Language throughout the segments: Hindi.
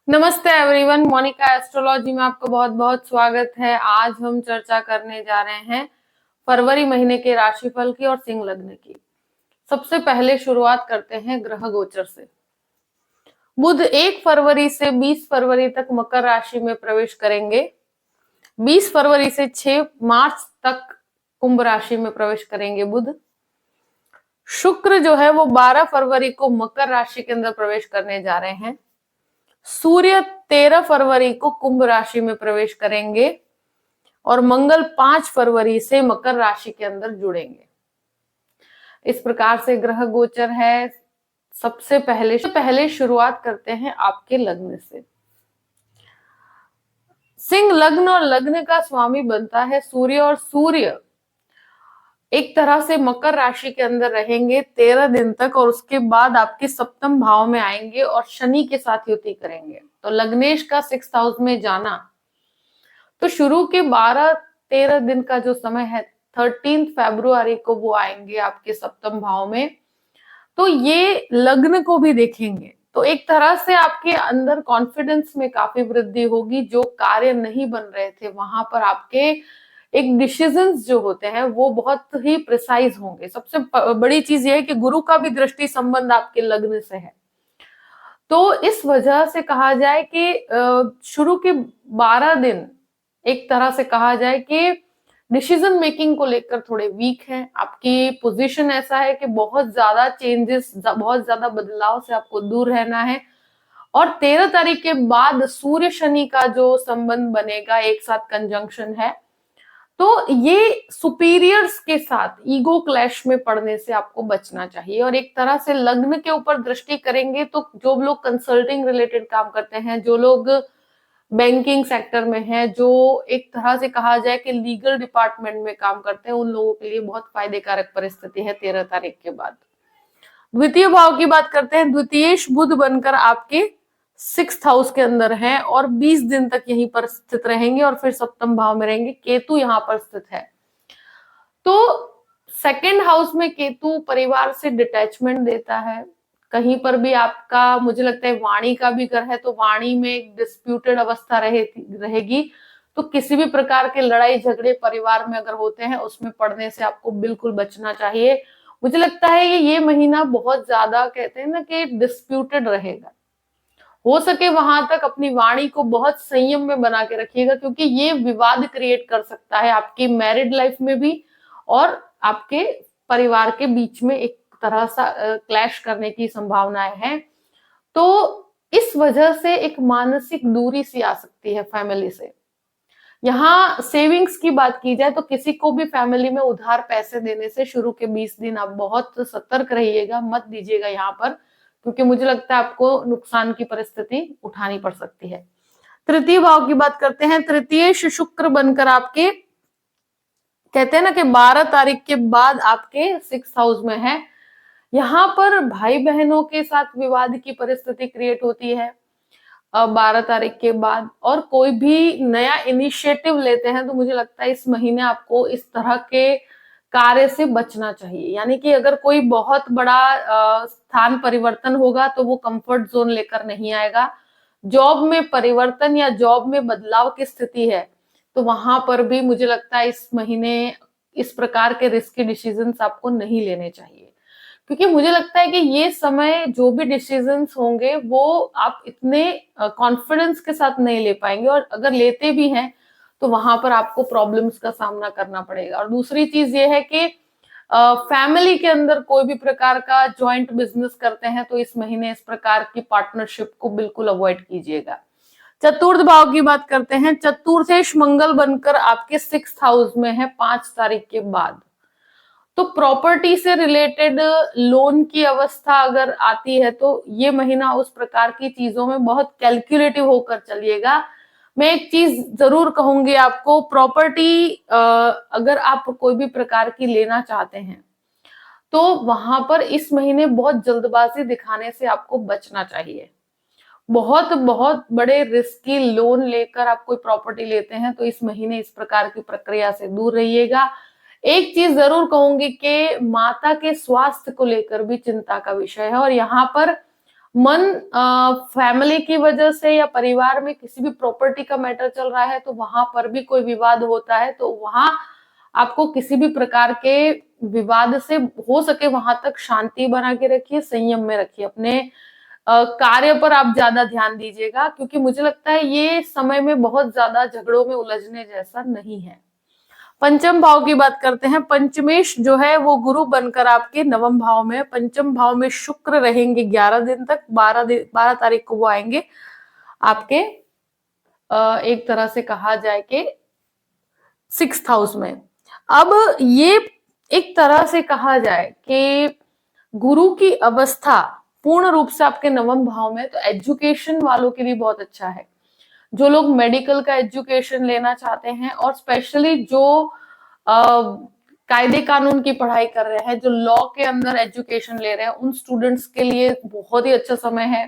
नमस्ते एवरीवन, मोनिका एस्ट्रोलॉजी में आपका बहुत बहुत स्वागत है। आज हम चर्चा करने जा रहे हैं फरवरी महीने के राशिफल की और सिंह लग्न की। सबसे पहले शुरुआत करते हैं ग्रह गोचर से। बुध 1 फरवरी से 20 फरवरी तक मकर राशि में प्रवेश करेंगे। 20 फरवरी से 6 मार्च तक कुंभ राशि में प्रवेश करेंगे बुध। शुक्र जो है वो 12 फरवरी को मकर राशि के अंदर प्रवेश करने जा रहे हैं। सूर्य 13 फरवरी को कुंभ राशि में प्रवेश करेंगे और मंगल 5 फरवरी से मकर राशि के अंदर जुड़ेंगे। इस प्रकार से ग्रह गोचर है। सबसे पहले शुरुआत करते हैं आपके लग्न से। सिंह लग्न और लग्न का स्वामी बनता है सूर्य, और सूर्य एक तरह से मकर राशि के अंदर रहेंगे 13 दिन तक, और उसके बाद आपके सप्तम भाव में आएंगे और शनि के साथ युति करेंगे। तो लग्नेश का 6th हाउस में जाना, तो शुरू के 12-13 दिन का जो समय है 13 फरवरी को वो आएंगे आपके सप्तम भाव में। तो ये लग्न को भी देखेंगे, तो एक तरह से आपके अंदर कॉन्फिडेंस में काफी वृद्धि होगी। जो कार्य नहीं बन रहे थे वहां पर आपके एक डिसीजंस जो होते हैं वो बहुत ही प्रिसाइज होंगे। सबसे बड़ी चीज ये है कि गुरु का भी दृष्टि संबंध आपके लग्न से है, तो इस वजह से कहा जाए कि शुरू के 12 दिन एक तरह से कहा जाए कि डिसीजन मेकिंग को लेकर थोड़े वीक हैं। आपकी पोजीशन ऐसा है कि बहुत ज्यादा चेंजेस, बहुत ज्यादा बदलाव से आपको दूर रहना है। और 13 तारीख के बाद सूर्य शनि का जो संबंध बनेगा, एक साथ कंजंक्शन है, तो ये सुपीरियर्स के साथ ईगो क्लैश में पड़ने से आपको बचना चाहिए। और एक तरह से लग्न के ऊपर दृष्टि करेंगे तो जो लोग कंसल्टिंग रिलेटेड काम करते हैं, जो लोग बैंकिंग सेक्टर में है, जो एक तरह से कहा जाए कि लीगल डिपार्टमेंट में काम करते हैं, उन लोगों के लिए बहुत फायदेकारक परिस्थिति है 13 तारीख के बाद। द्वितीय भाव की बात करते हैं। द्वितीयेश बुध बनकर आपके 6th हाउस के अंदर हैं और 20 दिन तक यहीं पर स्थित रहेंगे और फिर सप्तम भाव में रहेंगे। केतु यहाँ पर स्थित है, तो 2nd हाउस में केतु परिवार से डिटैचमेंट देता है। कहीं पर भी आपका, मुझे लगता है वाणी का भी घर है, तो वाणी में एक डिस्प्यूटेड अवस्था रहेगी। तो किसी भी प्रकार के लड़ाई झगड़े परिवार में अगर होते हैं उसमें पड़ने से आपको बिल्कुल बचना चाहिए। मुझे लगता है ये महीना बहुत ज्यादा, कहते हैं ना कि डिस्प्यूटेड रहेगा। हो सके वहां तक अपनी वाणी को बहुत संयम में बना के रखिएगा, क्योंकि ये विवाद क्रिएट कर सकता है आपकी मैरिड लाइफ में भी और आपके परिवार के बीच में एक तरह सा क्लैश करने की संभावनाएं हैं। तो इस वजह से एक मानसिक दूरी सी आ सकती है फैमिली से। यहाँ सेविंग्स की बात की जाए तो किसी को भी फैमिली में उधार पैसे देने से शुरू के 20 दिन आप बहुत सतर्क रहिएगा, मत दीजिएगा यहाँ पर, क्योंकि मुझे लगता है आपको नुकसान की परिस्थिति उठानी पड़ सकती है। तृतीय भाव की बात करते हैं। तृतीय शुक्र बनकर आपके, कहते हैं ना कि 12 तारीख के बाद आपके 6th हाउस में है। यहाँ पर भाई बहनों के साथ विवाद की परिस्थिति क्रिएट होती है 12 तारीख के बाद। और कोई भी नया इनिशिएटिव लेते हैं तो मुझे लगता है इस महीने आपको इस तरह के कार्य से बचना चाहिए। यानी कि अगर कोई बहुत बड़ा स्थान परिवर्तन होगा तो वो कंफर्ट जोन लेकर नहीं आएगा। जॉब में परिवर्तन या जॉब में बदलाव की स्थिति है तो वहां पर भी मुझे लगता है इस महीने इस प्रकार के रिस्की डिसीजंस आपको नहीं लेने चाहिए, क्योंकि मुझे लगता है कि ये समय जो भी डिसीजंस होंगे वो आप इतने कॉन्फिडेंस के साथ नहीं ले पाएंगे, और अगर लेते भी हैं तो वहां पर आपको प्रॉब्लम्स का सामना करना पड़ेगा। और दूसरी चीज ये है कि फैमिली के अंदर कोई भी प्रकार का जॉइंट बिजनेस करते हैं तो इस महीने इस प्रकार की पार्टनरशिप को बिल्कुल अवॉइड कीजिएगा। चतुर्थ भाव की बात करते हैं। चतुर्थेश मंगल बनकर आपके 6th हाउस में है 5 तारीख के बाद। तो प्रॉपर्टी से रिलेटेड लोन की अवस्था अगर आती है तो ये महीना उस प्रकार की चीजों में बहुत कैलकुलेटिव होकर चलिएगा। मैं एक चीज जरूर कहूंगी आपको, प्रॉपर्टी अगर आप कोई भी प्रकार की लेना चाहते हैं तो वहां पर इस महीने बहुत जल्दबाजी दिखाने से आपको बचना चाहिए। बहुत बहुत बड़े रिस्की लोन लेकर आप कोई प्रॉपर्टी लेते हैं तो इस महीने इस प्रकार की प्रक्रिया से दूर रहिएगा। एक चीज जरूर कहूंगी कि माता के स्वास्थ्य को लेकर भी चिंता का विषय है, और यहाँ पर मन फैमिली की वजह से या परिवार में किसी भी प्रॉपर्टी का मैटर चल रहा है तो वहां पर भी कोई विवाद होता है, तो वहां आपको किसी भी प्रकार के विवाद से हो सके वहां तक शांति बना के रखिए, संयम में रखिए। अपने कार्य पर आप ज्यादा ध्यान दीजिएगा, क्योंकि मुझे लगता है ये समय में बहुत ज्यादा झगड़ों में उलझने जैसा नहीं है। पंचम भाव की बात करते हैं। पंचमेश जो है वो गुरु बनकर आपके नवम भाव में, पंचम भाव में शुक्र रहेंगे 11 दिन तक। 12 तारीख को वो आएंगे आपके एक तरह से कहा जाए कि 6th हाउस में। अब ये एक तरह से कहा जाए कि गुरु की अवस्था पूर्ण रूप से आपके नवम भाव में, तो एजुकेशन वालों के लिए बहुत अच्छा है। जो लोग मेडिकल का एजुकेशन लेना चाहते हैं और स्पेशली जो कायदे कानून की पढ़ाई कर रहे हैं, जो लॉ के अंदर एजुकेशन ले रहे हैं, उन स्टूडेंट्स के लिए बहुत ही अच्छा समय है।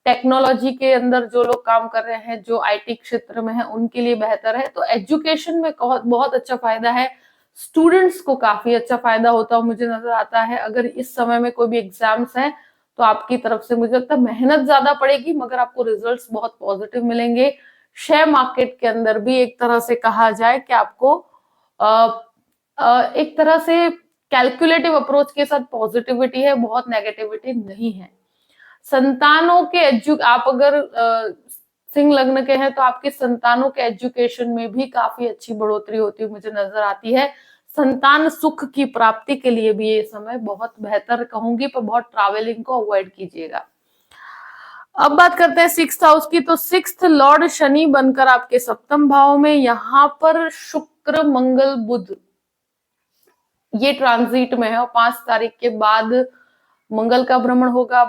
टेक्नोलॉजी के अंदर जो लोग काम कर रहे हैं, जो आईटी क्षेत्र में है, उनके लिए बेहतर है। तो एजुकेशन में बहुत अच्छा फायदा है। स्टूडेंट्स को काफी अच्छा फायदा होता है मुझे नजर आता है। अगर इस समय में कोई भी एग्जाम्स है तो आपकी तरफ से मुझे लगता है मेहनत ज्यादा पड़ेगी, मगर आपको रिजल्ट्स बहुत पॉजिटिव मिलेंगे। शेयर मार्केट के अंदर भी एक तरह से कहा जाए कि आपको एक तरह से कैलकुलेटिव अप्रोच के साथ पॉजिटिविटी है, बहुत नेगेटिविटी नहीं है। संतानों के आप अगर सिंह लग्न के हैं तो आपके संतानों के एजुकेशन में भी काफी अच्छी बढ़ोतरी होती है मुझे नजर आती है। संतान सुख की प्राप्ति के लिए भी ये समय बहुत बेहतर कहूंगी, पर बहुत ट्रैवलिंग को अवॉइड कीजिएगा। अब बात करते हैं 6th हाउस की। तो 6th लॉर्ड शनि बनकर आपके सप्तम भाव में, यहां पर शुक्र मंगल बुध ये ट्रांजिट में है और 5 तारीख के बाद मंगल का भ्रमण होगा।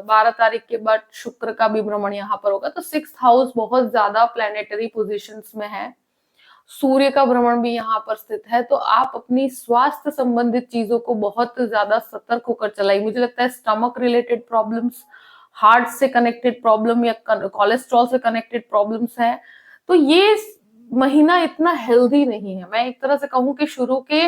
12 तारीख के बाद शुक्र का भी भ्रमण यहाँ पर होगा। तो 6th हाउस बहुत ज्यादा प्लैनेटरी पोजीशंस में है। सूर्य का भ्रमण भी यहाँ पर स्थित है। तो आप अपनी स्वास्थ्य संबंधित चीजों को बहुत ज्यादा सतर्क होकर चलाइए। मुझे लगता है स्टमक रिलेटेड प्रॉब्लम्स, हार्ट से कनेक्टेड प्रॉब्लम या कोलेस्ट्रॉल से कनेक्टेड प्रॉब्लम्स है, तो ये महीना इतना हेल्दी नहीं है। मैं एक तरह से कहूं कि शुरू के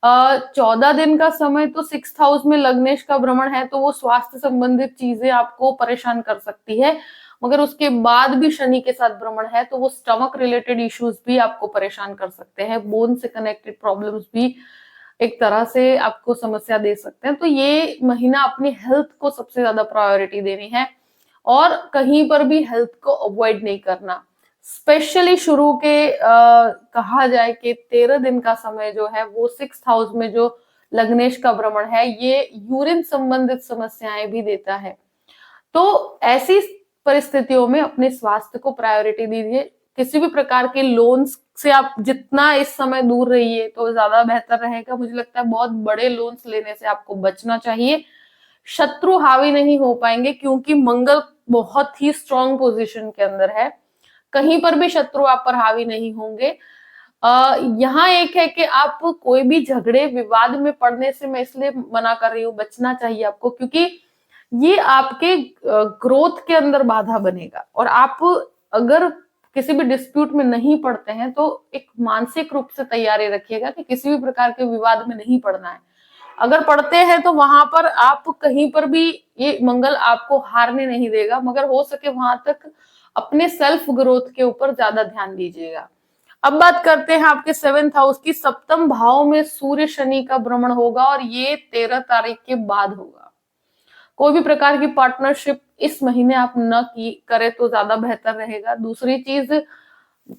14 दिन का समय तो 6th हाउस में लग्नेश का भ्रमण है, तो वो स्वास्थ्य संबंधित चीजें आपको परेशान कर सकती है। मगर उसके बाद भी शनि के साथ भ्रमण है तो वो स्टमक रिलेटेड इश्यूज भी आपको परेशान कर सकते हैं। बोन से कनेक्टेड प्रॉब्लम्स भी एक तरह से आपको समस्या दे सकते हैं। तो ये महीना अपनी हेल्थ को सबसे ज्यादा प्रायोरिटी देनी है और कहीं पर भी हेल्थ को अवॉइड नहीं करना। स्पेशली शुरू के कहा जाए कि 13 दिन का समय जो है वो 6th हाउस में जो लग्नेश का भ्रमण है ये यूरिन संबंधित समस्याएं भी देता है। तो ऐसी परिस्थितियों में अपने स्वास्थ्य को प्रायोरिटी दीजिए। किसी भी प्रकार के लोन्स से आप जितना इस समय दूर रहिए तो ज्यादा बेहतर रहेगा। मुझे लगता है बहुत बड़े लोन्स लेने से आपको बचना चाहिए। शत्रु हावी नहीं हो पाएंगे क्योंकि मंगल बहुत ही स्ट्रॉन्ग पोजीशन के अंदर है। कहीं पर भी शत्रु आप पर हावी नहीं होंगे। यहाँ एक है कि आप कोई भी झगड़े विवाद में पड़ने से मैं इसलिए मना कर रही हूँ, बचना चाहिए आपको, क्योंकि ये आपके ग्रोथ के अंदर बाधा बनेगा। और आप अगर किसी भी डिस्प्यूट में नहीं पड़ते हैं तो एक मानसिक रूप से तैयारी रखिएगा कि किसी भी प्रकार के विवाद में नहीं पड़ना है। अगर पढ़ते हैं तो वहां पर आप कहीं पर भी ये मंगल आपको हारने नहीं देगा, मगर हो सके वहां तक अपने सेल्फ ग्रोथ के ऊपर ज्यादा ध्यान दीजिएगा। अब बात करते हैं आपके 7th हाउस की। सप्तम भाव में सूर्य शनि का भ्रमण होगा और ये 13 तारीख के बाद होगा। कोई भी प्रकार की पार्टनरशिप इस महीने आप न की करें तो ज्यादा बेहतर रहेगा। दूसरी चीज,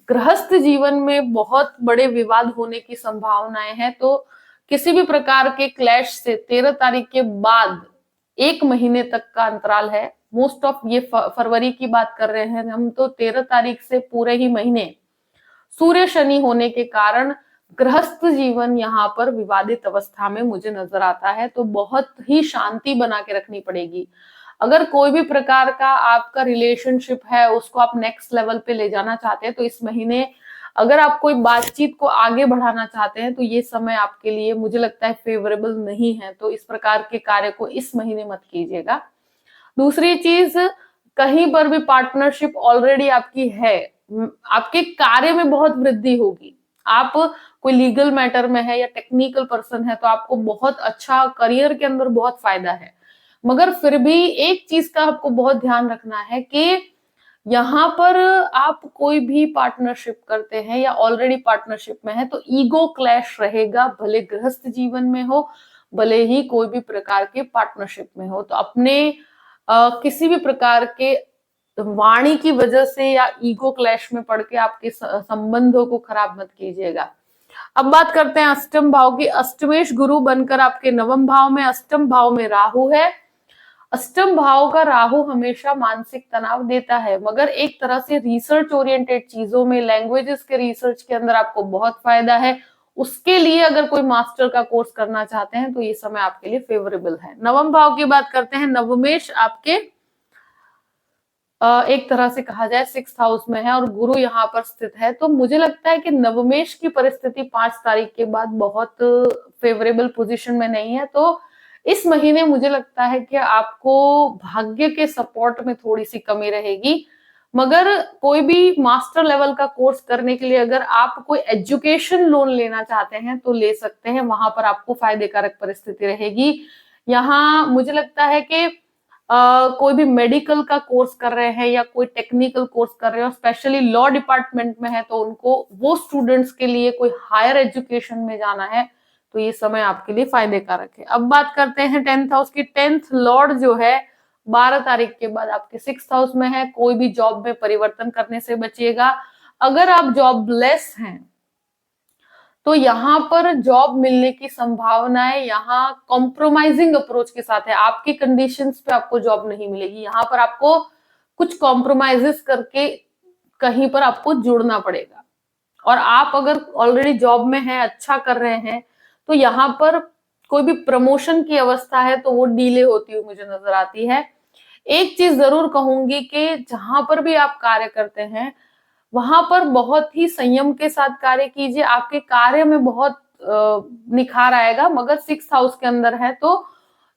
गृहस्थ जीवन में बहुत बड़े विवाद होने की संभावनाएं हैं, तो किसी भी प्रकार के क्लैश से 13 तारीख के बाद 1 महीने तक का अंतराल है। मोस्ट ऑफ ये फरवरी की बात कर रहे हैं हम, तो 13 तारीख से पूरे ही महीने सूर्य शनि होने के कारण गृहस्थ जीवन यहाँ पर विवादित अवस्था में मुझे नजर आता है। तो बहुत ही शांति बना के रखनी पड़ेगी। अगर कोई भी प्रकार का आपका रिलेशनशिप है उसको आप नेक्स्ट लेवल पे ले जाना चाहते हैं तो इस महीने, अगर आप कोई बातचीत को आगे बढ़ाना चाहते हैं तो ये समय आपके लिए मुझे लगता है फेवरेबल नहीं है। तो इस प्रकार के कार्य को इस महीने मत कीजिएगा। दूसरी चीज, कहीं पर भी पार्टनरशिप ऑलरेडी आपकी है, आपके कार्य में बहुत वृद्धि होगी। आप कोई लीगल मैटर में है या टेक्निकल पर्सन है तो आपको बहुत अच्छा करियर के अंदर बहुत फायदा है। मगर फिर भी एक चीज का आपको बहुत ध्यान रखना है कि यहाँ पर आप कोई भी पार्टनरशिप करते हैं या ऑलरेडी पार्टनरशिप में है तो ईगो क्लैश रहेगा, भले गृहस्थ जीवन में हो, भले ही कोई भी प्रकार के पार्टनरशिप में हो। तो अपने किसी भी प्रकार के वाणी की वजह से या ईगो क्लैश में पड़ के आपके संबंधों को खराब मत कीजिएगा। अब बात करते हैं अष्टम भाव की। अष्टमेश गुरु बनकर आपके नवम भाव में, अष्टम भाव में राहु है। अष्टम भाव का राहु हमेशा मानसिक तनाव देता है, मगर एक तरह से रिसर्च ओरिएंटेड चीजों में, लैंग्वेजेस के रिसर्च के अंदर आपको बहुत फायदा है। उसके लिए अगर कोई मास्टर का कोर्स करना चाहते हैं तो ये समय आपके लिए फेवरेबल है। नवम भाव की बात करते हैं। नवमेश आपके एक तरह से कहा जाए 6th हाउस में है और गुरु यहाँ पर स्थित है। तो मुझे लगता है कि नवमेश की परिस्थिति 5 तारीख के बाद बहुत फेवरेबल पोजीशन में नहीं है। तो इस महीने मुझे लगता है कि आपको भाग्य के सपोर्ट में थोड़ी सी कमी रहेगी, मगर कोई भी मास्टर लेवल का कोर्स करने के लिए अगर आप कोई एजुकेशन लोन लेना चाहते हैं तो ले सकते हैं, वहां पर आपको फायदेकारक परिस्थिति रहेगी। यहाँ मुझे लगता है कि कोई भी मेडिकल का कोर्स कर रहे हैं या कोई टेक्निकल कोर्स कर रहे हो, स्पेशली लॉ डिपार्टमेंट में है, तो उनको वो स्टूडेंट्स के लिए कोई हायर एजुकेशन में जाना है तो ये समय आपके लिए फायदेकारक है। अब बात करते हैं 10th हाउस की। 10th लॉर्ड जो है 12 तारीख के बाद आपके 6th हाउस में है। कोई भी जॉब में परिवर्तन करने से बचिएगा। अगर आप जॉबलेस हैं तो यहाँ पर जॉब मिलने की संभावनाएं यहाँ कॉम्प्रोमाइजिंग अप्रोच के साथ है। आपकी कंडीशंस पे आपको जॉब नहीं मिलेगी, यहाँ पर आपको कुछ कॉम्प्रोमाइजेस करके कहीं पर आपको जुड़ना पड़ेगा। और आप अगर ऑलरेडी जॉब में हैं, अच्छा कर रहे हैं, तो यहाँ पर कोई भी प्रमोशन की अवस्था है तो वो डिले होती हुई मुझे नजर आती है। एक चीज जरूर कहूंगी कि जहां पर भी आप कार्य करते हैं वहां पर बहुत ही संयम के साथ कार्य कीजिए। आपके कार्य में बहुत निखार आएगा, मगर 6th हाउस के अंदर है तो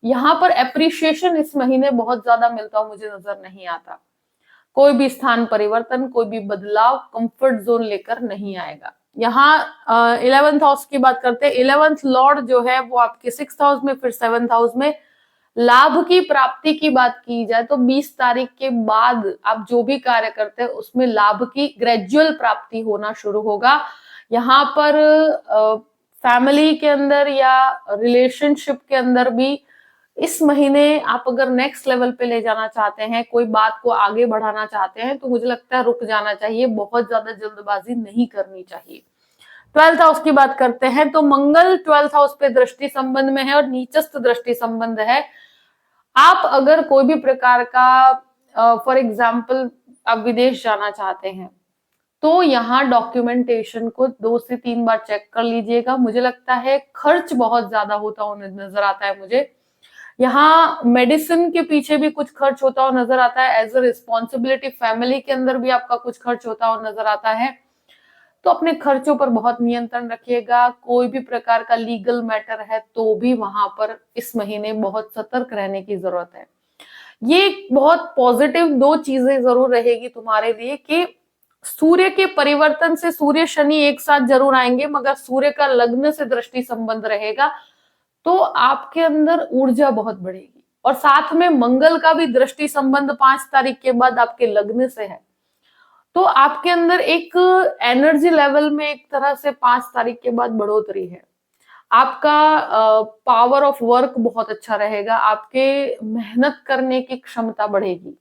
यहाँ पर एप्रिशिएशन इस महीने बहुत ज्यादा मिलता हुआ मुझे नजर नहीं आता। कोई भी स्थान परिवर्तन, कोई भी बदलाव कंफर्ट जोन लेकर नहीं आएगा। यहाँ 11th हाउस की बात करते हैं। 11th लॉर्ड जो है वो आपके 6th हाउस में, फिर 7th हाउस में। लाभ की प्राप्ति की बात की जाए तो 20 तारीख के बाद आप जो भी कार्य करते हैं उसमें लाभ की ग्रेजुअल प्राप्ति होना शुरू होगा। यहाँ पर फैमिली के अंदर या रिलेशनशिप के अंदर भी इस महीने आप अगर नेक्स्ट लेवल पे ले जाना चाहते हैं, कोई बात को आगे बढ़ाना चाहते हैं, तो मुझे लगता है रुक जाना चाहिए, बहुत ज्यादा जल्दबाजी नहीं करनी चाहिए। 12th हाउस की बात करते हैं तो मंगल 12th हाउस पे दृष्टि संबंध में है और नीचस्थ दृष्टि संबंध है। आप अगर कोई भी प्रकार का फॉर एग्जाम्पल आप विदेश जाना चाहते हैं तो यहाँ डॉक्यूमेंटेशन को 2 से 3 बार चेक कर लीजिएगा। मुझे लगता है खर्च बहुत ज्यादा होता हुआ नजर आता है मुझे। यहाँ मेडिसिन के पीछे भी कुछ खर्च होता हुआ नजर आता है। एज अ रिस्पॉन्सिबिलिटी फैमिली के अंदर भी आपका कुछ खर्च होता हुआ नजर आता है। तो अपने खर्चों पर बहुत नियंत्रण रखिएगा। कोई भी प्रकार का लीगल मैटर है तो भी वहां पर इस महीने बहुत सतर्क रहने की जरूरत है। ये बहुत पॉजिटिव 2 चीजें जरूर रहेगी तुम्हारे लिए कि सूर्य के परिवर्तन से सूर्य शनि एक साथ जरूर आएंगे, मगर सूर्य का लग्न से दृष्टि संबंध रहेगा तो आपके अंदर ऊर्जा बहुत बढ़ेगी। और साथ में मंगल का भी दृष्टि संबंध 5 तारीख के बाद आपके लग्न से है, तो आपके अंदर एक एनर्जी लेवल में एक तरह से 5 तारीख के बाद बढ़ोतरी है। आपका पावर ऑफ वर्क बहुत अच्छा रहेगा, आपके मेहनत करने की क्षमता बढ़ेगी।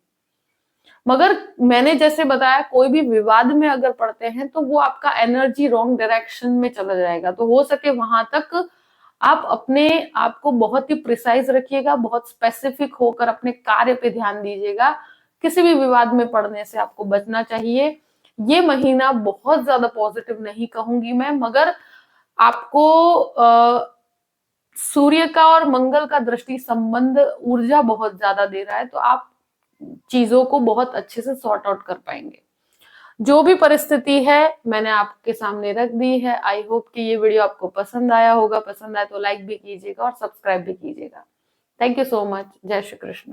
मगर मैंने जैसे बताया कोई भी विवाद में अगर पड़ते हैं तो वो आपका एनर्जी रॉन्ग डायरेक्शन में चला जाएगा। तो हो सके वहां तक आप अपने आप को बहुत ही प्रिसाइज रखिएगा, बहुत स्पेसिफिक होकर अपने कार्य पे ध्यान दीजिएगा। किसी भी विवाद में पड़ने से आपको बचना चाहिए। ये महीना बहुत ज्यादा पॉजिटिव नहीं कहूंगी मैं, मगर आपको सूर्य का और मंगल का दृष्टि संबंध ऊर्जा बहुत ज्यादा दे रहा है, तो आप चीजों को बहुत अच्छे से सॉर्ट आउट कर पाएंगे। जो भी परिस्थिति है मैंने आपके सामने रख दी है। आई होप कि ये वीडियो आपको पसंद आया होगा। पसंद आए तो लाइक भी कीजिएगा और सब्सक्राइब भी कीजिएगा। Thank you so much. जय श्री कृष्ण।